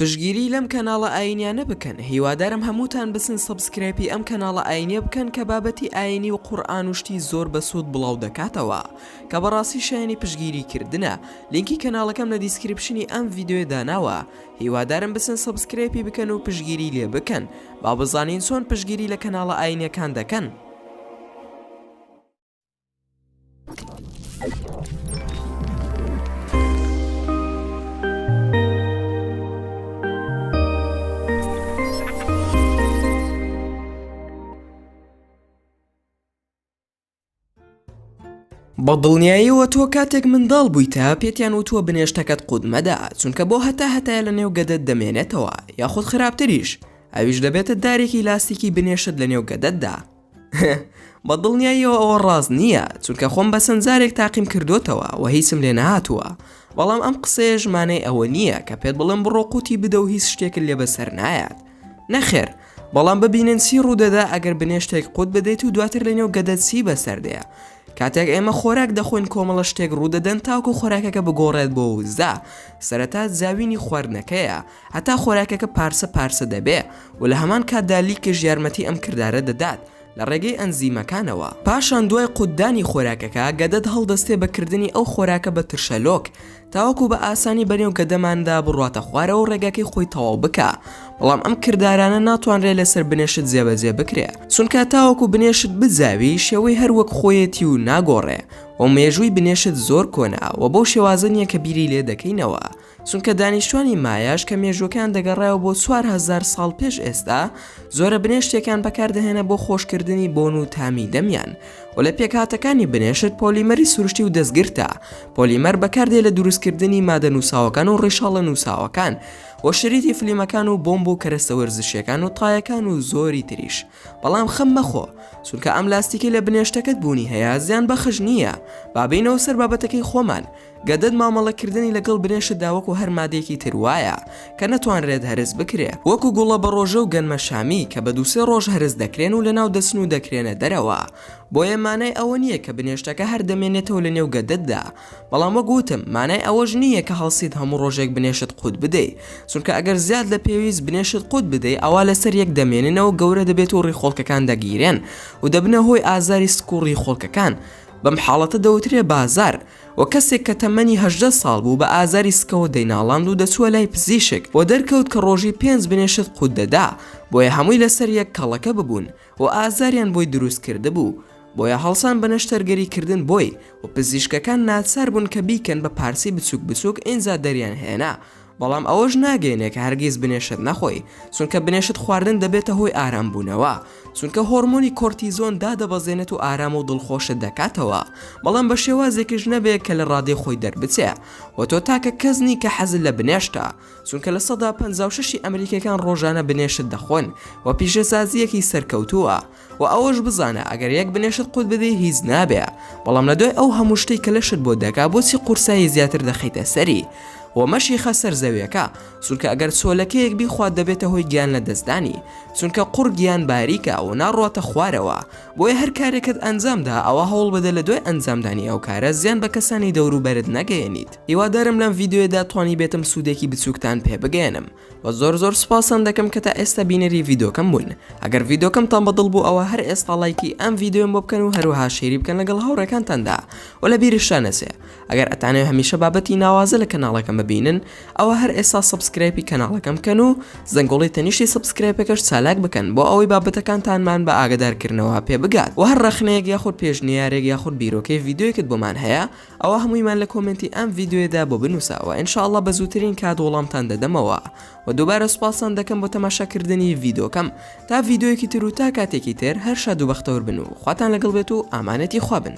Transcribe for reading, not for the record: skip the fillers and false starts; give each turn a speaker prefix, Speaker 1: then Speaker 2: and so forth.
Speaker 1: پشگیری لەم کەناڵە ئاینیانە بکەن. هیوادارم هەمووتان بسن سبسکرایبی ئەم کەناڵە ئاینیە بکەن کە بابەتی ئاینی و قورئان و شتی زۆر بەسوود بڵاو دەکاتەوە کە بەڕاستی شایانی پشگیریکردنە. لینکی کەناڵەکەم لە دیسکریپشنی ئەم ڤیدیۆ داناوە. هیوادارم بسن سبسکرایبی بکەن و پشگیری لێ بکەن با بزانین چۆن پشگیری لە کەناڵە ئاینیەکان دەکەن. بە دڵنیاییەوە تۆ کاتێک منداڵ بوویتە پێتیان وتووە بنێشتەکەت قوت مەدە، چونکە بۆ هەتایە لە نێو گەدەت دەمێنێتەوە، یاخود خراپتریش ئەویش دەبێتە دارێکی لاستیکی بنێشت لە نێو گەدەتدا. بە دڵنیاییەوە ئەوە ڕاست نییە، چونکە خۆم بە سنجارێک تاقیم کردوتەوە و هیچم لێ نەهاتووە. بەڵام ئەم قسەیەش مانای ئەوە نییە کە پێت بڵێم بڕۆ قوتی بدە و هیچ شتێکت لێ بەسەر نایات. نەخێر، بەڵام ببینن چی ڕوودەدا ئەگەر بنێشتێک قوت بدەیت و دواتر لە نێو گەدەت چی بەسەردەیە. کاتێک ئێمە خۆراک دەخۆین کۆمەڵە شتێک ڕوودەدەن تاوکو خۆراکەکە بگۆڕێت بۆ وزا. سەرەتا زاوینی خواردنەکەیە، هەتا خۆراکەکە پارسە دەبێ و لە هەمان کاتدا لیکش یارمەتی ئەم کردارە دەدات لە ڕێگەی ئەنزیمەکانەوە. پاشان دوای قوددانی خۆراکەکە گەدەت هەڵدەستێ بەکردنی ئەو خۆراکە بە ترشەلۆک تاوەکو بە ئاسانی بەنێو گەدەماندا بڕواتە خوارەوە و ڕێگەکەی خۆی تەواو بکە. بەڵام ئەم کردارانە ناتوانرێت لەسەر بنێشت جێبەجێ بکرێ، چونکە تاوەکو بنێشت بزاوی شێوەی هەروەک خۆیەتی و ناگۆڕێ و مێژووی بنێشت زۆر کۆنا و بەو شێوازە نیە کە بیری لێ دەکەینەوە. چونکە دانیشتوانی مایاش کە مێژوەکان دەگەڕایەوە بۆ 4000 ساڵ پێش ئێستا زۆرە بنێشتێکان بەکاردەهێنە بۆ خۆشکردنی بۆن و تامی دەمیان و لە پێکهاتەکانی بنێشت پۆلیمەری سروشتی و دەستگرتە. پۆلیمەر بەکاردێ لە دروستکردنی مادە نووساوەکان و ڕیشاڵە نووساوەکان و شریتی فلیمەکان و بۆمب و کەرەستە وەرزشیەکان و تایەکان و زۆری تریش. بەڵام خەم مەخۆ، چونکە ئەم لاستیکی لە بنێشتەکەت بوونی هەیە زیان بەخش نییە. بابینەوە سەر بابەتەکەی خۆمان. گەدەت مامەڵەکردنی لەگەڵ بنێشتدا وەکو هەر مادێکی تر وایە کە نەتوانرێت هەرس بکرێ، وەکو گوڵە بە ڕۆژە و گەنمە شامی کە بە 2-3 ڕۆژ هەرس دەکرێن و لەناو دەچن و دەکرێنە دەرەوە. بۆیە مانای ئەوە نییە کە بنێشتەکە هەر دەمێنێتەوە لە نێو گەدەتدا. بەڵام وەگوتم مانای ئەوەش نییە کە هەڵسیت هەموو ڕۆژێک بنێشت قوت بدەیت، چونکە ئەگەر زیاد لە پێویست بنێشت قوت بدەیت ئەوە لەسەر یەک دەمێننەوە گەورە دەبێت و ڕیخۆڵکەکان دەگیرێن و دەبنە هۆی ئازاری سک و ڕیخۆڵکەکان. بەم حاڵەتە دەوترێ بازار و کەسێک کە تەمەنی 18 ساڵ بوو بە ئازاری سکەوە دەیناڵاند و دەچووە لای پزیشک و دەرکەوت کە ڕۆژی 5 بنێشت قوت دەدا، بۆیە هەمووی لەسەر یەک کەڵەکە ببوون و ئازاریان بۆی دروست کرده بوو. بۆیە هەڵسان بە نەشتەرگەریکردن بۆی و پزیشکەکان ناچار بوون کە بیکەن بە پارسی بچووک ئینجا دەریان هێنا. بەڵام ئەوەش ناگەینێ کە هەرگیز بنێشت نەخۆی، چونکە بنێشت خواردن دەبێتە هۆی ئارام بوونەوە، چونکە هۆرمۆنی کۆرتیزۆن دادەبەزێنێت و ئارام و دڵخۆشت دەکاتەوە. بەڵام بە شێوازێکیش نەبێت کە لە ڕادێ خۆی دەربچێ و تۆ تاکە کەسنی کە حەزت لە بنێشتە، چونکە لە 56 ئەمریکەکان ڕۆژانە بنێشت دەخۆن و پیشەسازیەکی سەرکەوتووە. و ئەوەش بزانە ئەگەر یەک بنێشت قوت بدەی هیچ نابێ، بەڵام لە دوای ئەو هەموو شتەی کە لەشت بۆ دەکا بۆچی قورسایی زیاتر دەخەیتە سەری و مەشی خەسەر زەویەکە، چونکە ئەگەر چۆلەکەیەک بیخوات دەبێتە هۆی گیان لە دەستدانی، چونکە قوڕ گیان باریکە و ناڕواتە خوارەوە. بۆیە هەر کارێکت ئەنجامدا ئەوە هەوڵ بدە لە دوای ئەنجامدانی ئەو کارە زیان بە کەسانی دەوروبەرت نەگەیەنیت. هیوادارم لەم ڤیدیۆدا توانی بێتم سوودێکی بچووکتان پێ بگەێنم و زۆر سپاسان دەکەم کە تا ئێستا بینەری ڤیدیۆکەم بوون. ئەگەر ڤیدیۆکەمتان بەدڵ بوو ئەوە هەر ئێستا لایکی ئەم ڤیدیۆم بۆ بکەن و هەروەها شێری بکەن لەگەڵ هاوڕێکانتاندا و لە بیرشتان نەچێ ئەگەر ئەتانەوێت هەمیشە بابەتی ناوازە لە کەناڵەکەم ببینن ئەوە هەر ئێستا سبسکرایبی کەناڵەکەم بکەن و زەنگۆڵی تەنیشتی سبسکرایبەکەش چالاک بکەن بۆ ئەوەی بابەتەکانتانمان بە ئاگادارکردنەوە پێ بگات و هەر ڕەخنەیەک یاخود پێشنیارێک یاخود بیرۆکەی ڤیدیۆیەکت بۆمان هەیە ئەوە هەموویمان لە کۆمنتی ئەم ڤیدیۆدا بۆ بنووسەوە. ئینشاءڵڵا بە زووترین کات وەڵامتان دەدەمەوە و دووبارە سوپاسان دەکەم بۆ تەماشاکردنی ڤیدیۆکەم. تا ڤیدیۆیەکی تر و تا کاتێکی تر هەر شاد و بەختەور بن و خواتان لەگەڵ بێت و ئامانەتی خوا بن.